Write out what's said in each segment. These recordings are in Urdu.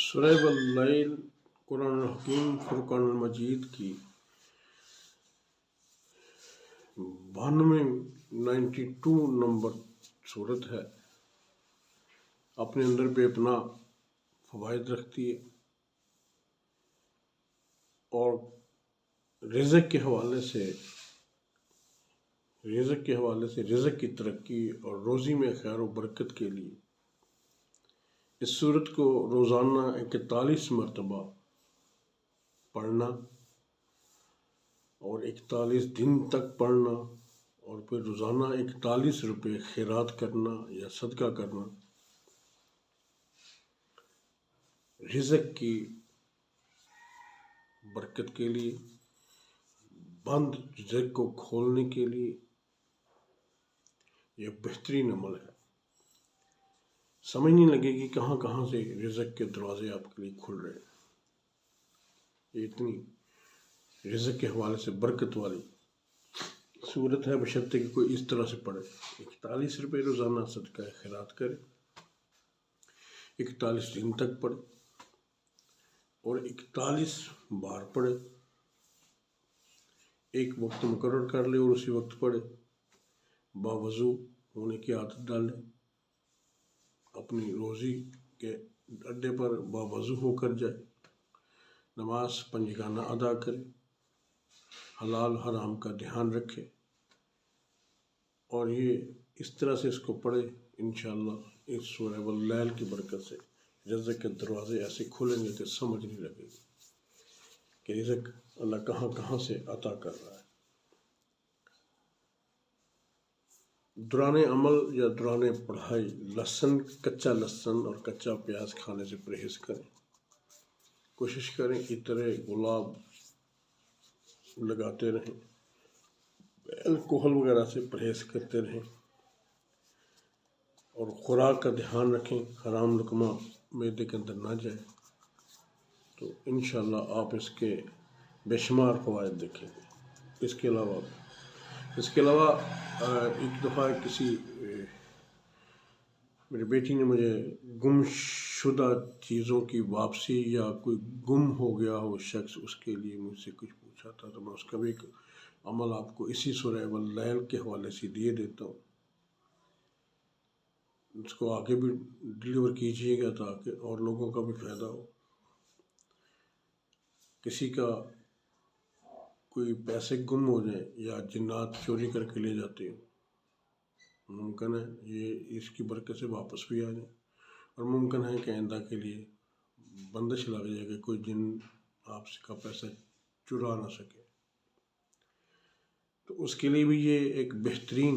سورہ واللیل قرآن الحکیم فرقان المجید کی 92 نمبر صورت ہے۔ اپنے اندر بے پناہ فوائد رکھتی ہے اور رزق کے حوالے سے رزق کی ترقی اور روزی میں خیر و برکت کے لیے اس صورت کو روزانہ 41 مرتبہ پڑھنا اور 41 دن تک پڑھنا اور پھر روزانہ 41 روپے خیرات کرنا یا صدقہ کرنا رزق کی برکت کے لیے، بند رزق کو کھولنے کے لیے یہ بہترین عمل ہے۔ سمجھ نہیں لگے گی کہاں کہاں سے رزق کے دروازے آپ کے لیے کھل رہے ہیں۔ یہ اتنی رزق کے حوالے سے برکت والی صورت ہے، بشرطے کہ کوئی اس طرح سے پڑھے۔ 41 روپے روزانہ صدقہ خیرات کرے، 41 دن تک پڑھے اور 41 بار پڑھے۔ ایک وقت مقرر کر لے اور اسی وقت پڑھے۔ باوضو ہونے کی عادت ڈالے، اپنی روزی کے اڈے پر باوضو ہو کر جائے، نماز پنجگانہ ادا کرے، حلال حرام کا دھیان رکھے اور یہ اس طرح سے اس کو پڑھے۔ انشاءاللہ اس سورہ واللیل کی برکت سے رزق کے دروازے ایسے کھلیں گے کہ سمجھ نہیں لگے گی کہ رزق اللہ کہاں کہاں سے عطا کر رہا ہے۔ دوران عمل یا دوران پڑھائی کچا لہسن اور کچا پیاز کھانے سے پرہیز کریں۔ کوشش کریں عطر گلاب لگاتے رہیں، الکوہل وغیرہ سے پرہیز کرتے رہیں اور خوراک کا دھیان رکھیں، حرام لقمہ معدے کے اندر نہ جائے، تو انشاءاللہ آپ اس کے بے شمار فوائد دیکھیں گے۔ اس کے علاوہ ایک دفعہ میری بیٹی نے مجھے گم شدہ چیزوں کی واپسی یا کوئی گم ہو گیا ہو شخص، اس کے لیے مجھ سے کچھ پوچھا تھا، تو میں اس کا بھی ایک عمل آپ کو اسی سورہ واللیل کے حوالے سے دیے دیتا ہوں۔ اس کو آگے بھی ڈیلیور کیجیے گا تاکہ اور لوگوں کا بھی فائدہ ہو۔ کسی کا کوئی پیسے گم ہو جائیں یا جنات چوری کر کے لے جاتے ہیں، ممکن ہے یہ اس کی برکت سے واپس بھی آ جائیں، اور ممکن ہے کہ آئندہ کے لیے بندش لگ جائے کہ کوئی جن آپ کا پیسہ چرا نہ سکے۔ تو اس کے لیے بھی یہ ایک بہترین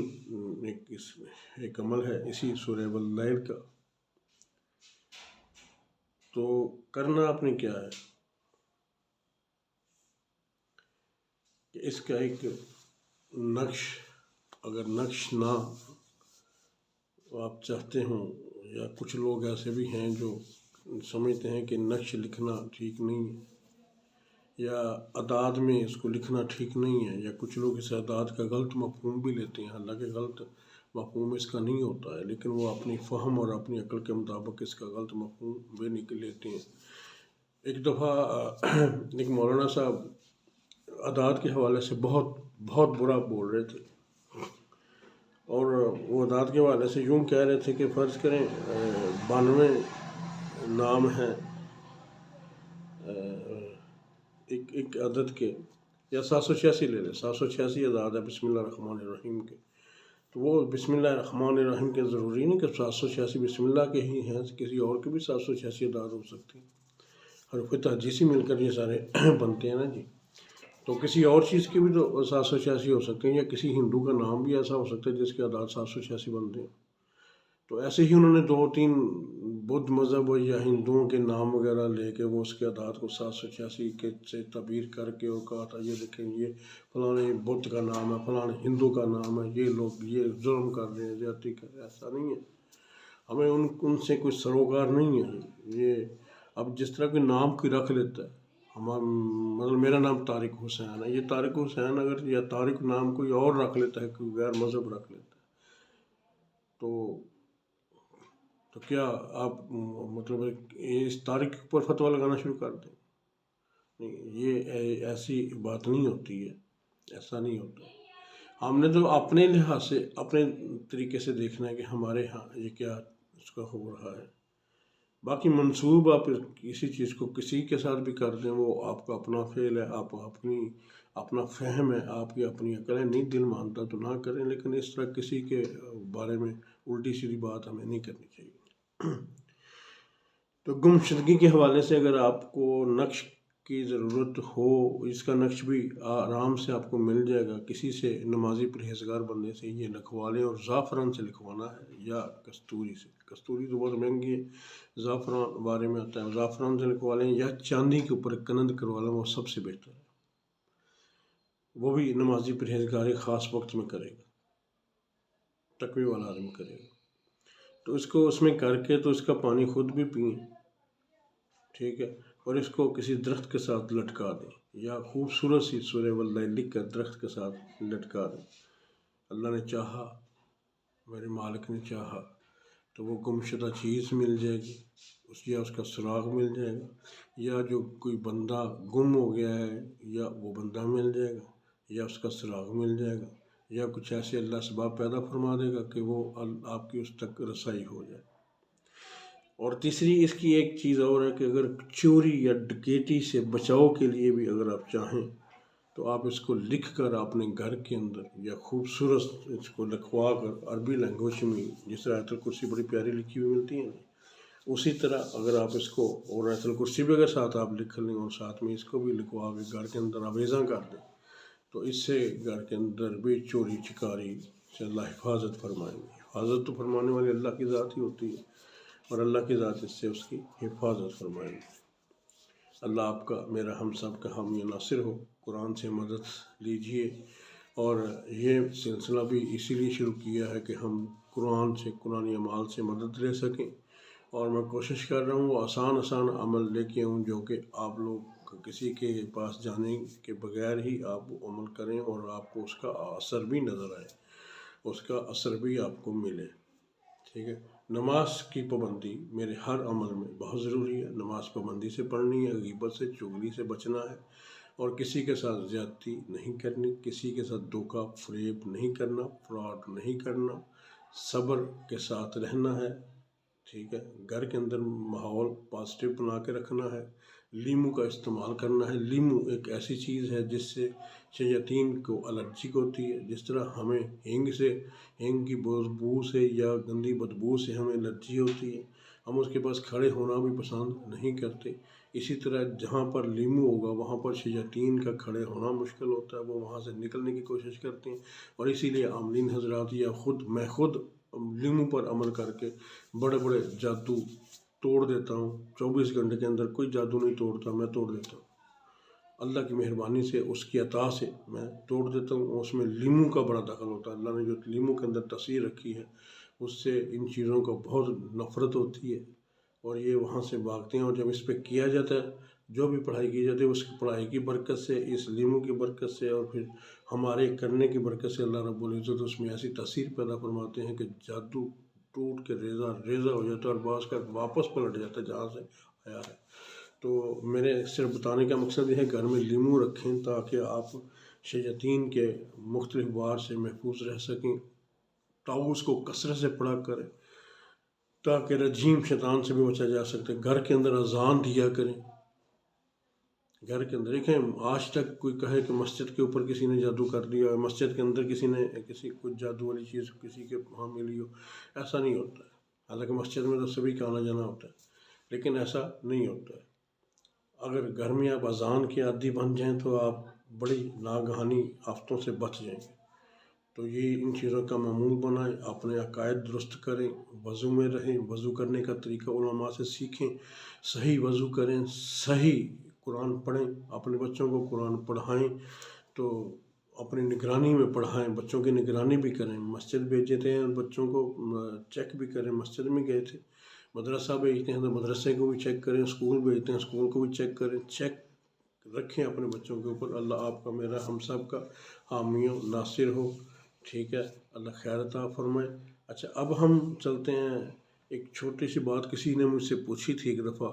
ایک عمل ہے اسی سورہ واللیل کا۔ تو کرنا آپ نے کیا ہے کہ اس کا ایک نقش، اگر نقش نہ آپ چاہتے ہوں، یا کچھ لوگ ایسے بھی ہیں جو سمجھتے ہیں کہ نقش لکھنا ٹھیک نہیں ہے یا اعداد میں اس کو لکھنا ٹھیک نہیں ہے، یا کچھ لوگ اس اعداد کا غلط مفہوم بھی لیتے ہیں، حالانکہ غلط مفہوم اس کا نہیں ہوتا ہے، لیکن وہ اپنی فہم اور اپنی عقل کے مطابق اس کا غلط مفہوم بھی نکل لیتے ہیں۔ ایک دفعہ ایک مولانا صاحب اعداد کے حوالے سے بہت برا بول رہے تھے، اور وہ اعداد کے حوالے سے یوں کہہ رہے تھے کہ فرض کریں 92 نام ہیں ایک عدد کے، یا 786 لے لیں، 786 اعداد ہے بسم اللہ الرحمن الرحیم کے، تو وہ بسم اللہ الرحمن الرحیم کے ضروری نہیں کہ 786 بسم اللہ کے ہی ہیں، کسی اور کے بھی 786 اعداد ہو سکتے ہیں، حرف تہجیسی مل کر یہ سارے بنتے ہیں نا جی۔ تو کسی اور چیز کے بھی تو 786 ہو سکتے ہیں، یا کسی ہندو کا نام بھی ایسا ہو سکتا ہے جس کے اعداد 786 بنتے ہیں۔ تو ایسے ہی انہوں نے 2-3 بدھ مذہب یا ہندوؤں کے نام وغیرہ لے کے وہ اس کے اعداد کو 786 کے سے تعبیر کر کے اور کہا تھا یہ دیکھیں یہ فلاں بدھ کا نام ہے، فلاں ہندو کا نام ہے، یہ لوگ یہ ظلم کر رہے ہیں، زیادتی کر رہے ہیں۔ ایسا نہیں ہے، ہمیں ان سے کوئی سروکار نہیں ہے۔ یہ اب جس طرح کوئی نام کوئی رکھ لیتا ہے، مطلب میرا نام طارق حسین ہے، یہ طارق حسین اگر یا طارق نام کوئی اور رکھ لیتا ہے، کوئی غیر مذہب رکھ لیتا ہے، تو تو کیا آپ مطلب اس تاریخ کے اوپر فتویٰ لگانا شروع کر دیں؟ نہیں، یہ ایسی بات نہیں ہوتی ہے، ایسا نہیں ہوتا۔ ہم نے تو اپنے لحاظ سے اپنے طریقے سے دیکھنا ہے کہ ہمارے ہاں یہ کیا اس کا ہو رہا ہے۔ باقی منسوب آپ کسی چیز کو کسی کے ساتھ بھی کر دیں، وہ آپ کا اپنا فعل ہے، آپ اپنا فہم ہے، آپ کی اپنی عقل ہے، نہیں دل مانتا تو نہ کریں، لیکن اس طرح کسی کے بارے میں الٹی سیدھی بات ہمیں نہیں کرنی چاہیے۔ تو گمشدگی کے حوالے سے اگر آپ کو نقش کی ضرورت ہو، اس کا نقش بھی آرام سے آپ کو مل جائے گا، کسی سے نمازی پرہیزگار بندے سے یہ لکھوا لیں، اور زعفران سے لکھوانا ہے یا کستوری سے۔ کستوری تو بہت مہنگی ہے، زعفران بارے میں آتا ہے، زعفران سے لکھوا لیں یا چاندی کے اوپر کنند کروا لیں، وہ سب سے بہتر ہے۔ وہ بھی نمازی پرہیزگار خاص وقت میں کرے گا، تقوی والا آدمی کرے گا۔ تو اس کو اس میں کر کے تو اس کا پانی خود بھی پئیں، ٹھیک ہے، اور اس کو کسی درخت کے ساتھ لٹکا دیں، یا خوبصورت سی سورہ واللیل لکھ کر درخت کے ساتھ لٹکا دیں۔ اللہ نے چاہا، میرے مالک نے چاہا تو وہ گمشدہ چیز مل جائے گی، یا اس کا سراغ مل جائے گا، یا جو کوئی بندہ گم ہو گیا ہے یا وہ بندہ مل جائے گا، یا اس کا سراغ مل جائے گا، یا کچھ ایسے اللہ اسباب پیدا فرما دے گا کہ وہ آپ کی اس تک رسائی ہو جائے۔ اور تیسری اس کی ایک چیز اور ہے کہ اگر چوری یا ڈکیتی سے بچاؤ کے لیے بھی اگر آپ چاہیں تو آپ اس کو لکھ کر اپنے گھر کے اندر یا خوبصورت اس کو لکھوا کر عربی لینگویج میں، جس طرح آیت الکرسی بڑی پیاری لکھی ہوئی ملتی ہے، اسی طرح اگر آپ اس کو، اور آیت الکرسی بھی اگر ساتھ آپ لکھ لیں اور ساتھ میں اس کو بھی لکھوا کے گھر کے اندر آویزاں کر دیں، تو اس سے گھر کے اندر بھی چوری چکاری سے اللہ حفاظت فرمائیں گے۔ حفاظت تو فرمانے والی اللہ کی ذات ہی ہوتی ہے، اور اللہ کی ذات اس سے اس کی حفاظت فرمائیں گے۔ اللہ آپ کا، میرا، ہم سب کا حامی ناصر ہو۔ قرآن سے مدد لیجئے، اور یہ سلسلہ بھی اسی لیے شروع کیا ہے کہ ہم قرآن سے، قرآنی اعمال سے مدد لے سکیں، اور میں کوشش کر رہا ہوں آسان عمل لے کے آؤں جو کہ آپ لوگ کسی کے پاس جانے کے بغیر ہی آپ عمل کریں، اور آپ کو اس کا اثر بھی نظر آئے، اس کا اثر بھی آپ کو ملے، ٹھیک ہے۔ نماز کی پابندی میرے ہر عمل میں بہت ضروری ہے۔ نماز پابندی سے پڑھنی ہے، غیبت سے، چغلی سے بچنا ہے، اور کسی کے ساتھ زیادتی نہیں کرنی، کسی کے ساتھ دھوکہ فریب نہیں کرنا، فراڈ نہیں کرنا، صبر کے ساتھ رہنا ہے، ٹھیک ہے۔ گھر کے اندر ماحول پازیٹیو بنا کے رکھنا ہے، لیمو کا استعمال کرنا ہے۔ لیمو ایک ایسی چیز ہے جس سے شیاطین کو الرجک ہوتی ہے، جس طرح ہمیں ہینگ کی بدبو سے یا گندی بدبو سے ہمیں الرجی ہوتی ہے، ہم اس کے پاس کھڑے ہونا بھی پسند نہیں کرتے، اسی طرح جہاں پر لیمو ہوگا وہاں پر شیاطین کا کھڑے ہونا مشکل ہوتا ہے، وہ وہاں سے نکلنے کی کوشش کرتے ہیں، اور اسی لیے عاملین حضرات یا میں خود لیمو پر عمل کر کے بڑے جادو توڑ دیتا ہوں۔ 24 گھنٹے کے اندر کوئی جادو نہیں توڑتا، میں توڑ دیتا ہوں، اللہ کی مہربانی سے، اس کی عطا سے میں توڑ دیتا ہوں۔ اس میں لیمو کا بڑا دخل ہوتا ہے، اللہ نے جو لیمو کے اندر تاثیر رکھی ہے اس سے ان چیزوں کو بہت نفرت ہوتی ہے، اور یہ وہاں سے بھاگتے ہیں، اور جب اس پہ کیا جاتا ہے، جو بھی پڑھائی کی جاتی ہے، اس کی پڑھائی کی برکت سے، اس لیمو کی برکت سے، اور پھر ہمارے کرنے کی برکت سے اللہ رب العزت اس میں ایسی تاثیر پیدا فرماتے ہیں کہ جادو ٹوٹ کے ریزہ ہو جاتا ہے، اور بعض کا واپس پلٹ جاتا ہے جہاں سے آیا ہے۔ تو میرے صرف بتانے کا مقصد یہ ہے، گھر میں لیمو رکھیں تاکہ آپ شیاطین کے مختلف وار سے محفوظ رہ سکیں۔ طاؤس کو کثرت سے پڑھا کریں تاکہ رجیم شیطان سے بھی بچا جا سکتے۔ گھر کے اندر اذان دیا کریں، گھر کے اندر دیکھیں، آج تک کوئی کہے کہ مسجد کے اوپر کسی نے جادو کر دیا ہے، مسجد کے اندر کسی کچھ جادو والی چیز کسی کے وہاں ملی ہو، ایسا نہیں ہوتا ہے۔ حالانکہ مسجد میں تو سبھی کا آنا جانا ہوتا ہے، لیکن ایسا نہیں ہوتا ہے۔ اگر گھر میں آپ اذان کے عادی بن جائیں تو آپ بڑی ناگہانی آفتوں سے بچ جائیں گے۔ تو یہ ان چیزوں کا معمول بنائیں، اپنے عقائد درست کریں، وضو میں رہیں، وضو کرنے کا طریقہ علماء سے سیکھیں، صحیح وضو کریں، صحیح قرآن پڑھیں، اپنے بچوں کو قرآن پڑھائیں، تو اپنی نگرانی میں پڑھائیں، بچوں کی نگرانی بھی کریں، مسجد بھیجتے ہیں بچوں کو چیک بھی کریں، مسجد میں گئے تھے، مدرسہ بھیجتے ہیں تو مدرسے کو بھی چیک کریں، اسکول بھیجتے ہیں اسکول کو بھی چیک کریں، چیک رکھیں اپنے بچوں کے اوپر۔ اللہ آپ کا، میرا، ہم سب کا حامی و ناصر ہو، ٹھیک ہے، اللہ خیر عطا فرمائے۔ اچھا، اب ہم چلتے ہیں ایک چھوٹی سی بات کسی نے مجھ سے پوچھی تھی ایک دفعہ،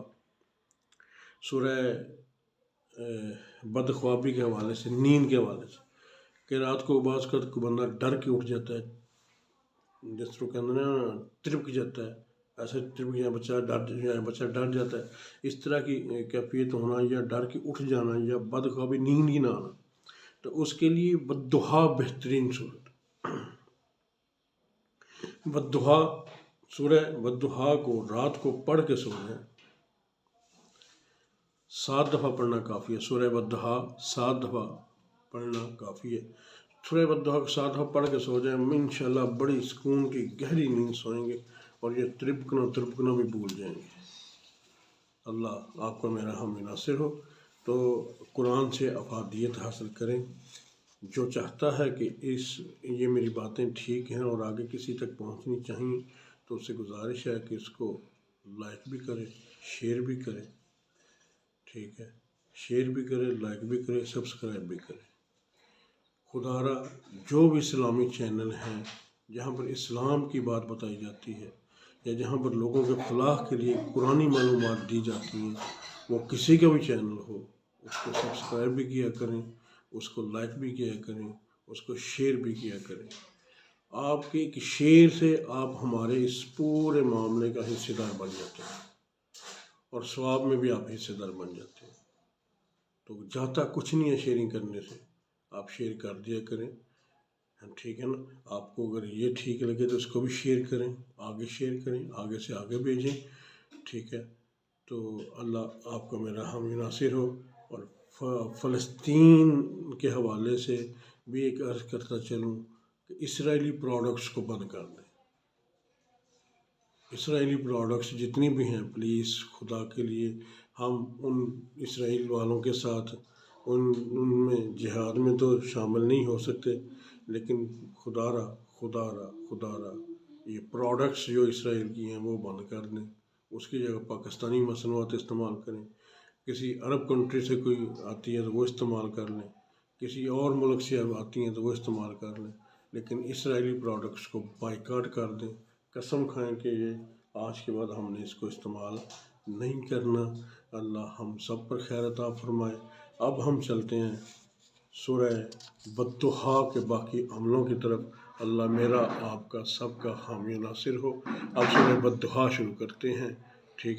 سورہ بدخوابی کے حوالے سے، نیند کے حوالے سے، کہ رات کو بعض کا بندہ ڈر کے اٹھ جاتا ہے، جس طرح کہتے ہیں نا تربک جاتا ہے، ایسے تربک یا بچہ ڈر جاتا ہے، اس طرح کی کیفیت ہونا، یا ڈر کے اٹھ جانا، یا بدخوابی نیند ہی نہ آنا، تو اس کے لیے بددعا بہترین صورت. بددعا، سورہ بددعا کو رات کو پڑھ کے سو جائیں. 7 دفعہ پڑھنا کافی ہے. سورہ بددعا 7 دفعہ پڑھنا کافی ہے. سورہ بددعا کو 7 دفعہ پڑھ کے سو جائیں، انشاءاللہ بڑی سکون کی گہری نیند سوئیں گے، اور یہ تربکنا بھی بھول جائیں گے. اللہ آپ کا میرا حامی ناصر ہو. تو قرآن سے افادیت حاصل کریں. جو چاہتا ہے کہ یہ میری باتیں ٹھیک ہیں اور آگے کسی تک پہنچنی چاہیے، تو اس سے گزارش ہے کہ اس کو لائک بھی کرے، شیئر بھی کرے. ٹھیک ہے، شیئر بھی کرے، لائک بھی کرے، سبسکرائب بھی کرے. خدا را جو بھی اسلامی چینل ہیں جہاں پر اسلام کی بات بتائی جاتی ہے، یا جہاں پر لوگوں کے فلاح کے لیے قرآنی معلومات دی جاتی ہیں، وہ کسی کا بھی چینل ہو، اس کو سبسکرائب بھی کیا کریں، اس کو لائک بھی کیا کریں، اس کو شیئر بھی کیا کریں. آپ کے ایک شیئر سے آپ ہمارے اس پورے معاملے کا حصے دار بن جاتے ہیں، اور ثواب میں بھی آپ حصے دار بن جاتے ہیں. تو جاتا کچھ نہیں ہے شیئرنگ کرنے سے، آپ شیئر کر دیا کریں. ٹھیک ہے نا. آپ کو اگر یہ ٹھیک لگے تو اس کو بھی شیئر کریں، آگے شیئر کریں، آگے سے آگے بھیجیں. ٹھیک ہے. تو اللہ آپ کا میرا حامی ناصر ہو. اور فلسطین کے حوالے سے بھی ایک عرض کرتا چلوں کہ اسرائیلی پروڈکٹس کو بند کر دیں. اسرائیلی پروڈکٹس جتنی بھی ہیں، پلیز خدا کے لیے، ہم ان اسرائیل والوں کے ساتھ ان میں جہاد میں تو شامل نہیں ہو سکتے، لیکن خدا را یہ پروڈکٹس جو اسرائیل کی ہیں وہ بند کر دیں. اس کی جگہ پاکستانی مصنوعات استعمال کریں. کسی عرب کنٹری سے کوئی آتی ہے تو وہ استعمال کر لیں، کسی اور ملک سے آتی ہیں تو وہ استعمال کر لیں، لیکن اسرائیلی پروڈکٹس کو بائیکاٹ کر دیں. قسم کھائیں کہ یہ آج کے بعد ہم نے اس کو استعمال نہیں کرنا. اللہ ہم سب پر خیر عطا فرمائے. اب ہم چلتے ہیں سورہ بددعا کے باقی عملوں کی طرف. اللہ میرا آپ کا سب کا حامی ناصر ہو. اب سورہ بددعا شروع کرتے ہیں. ٹھیک ہے.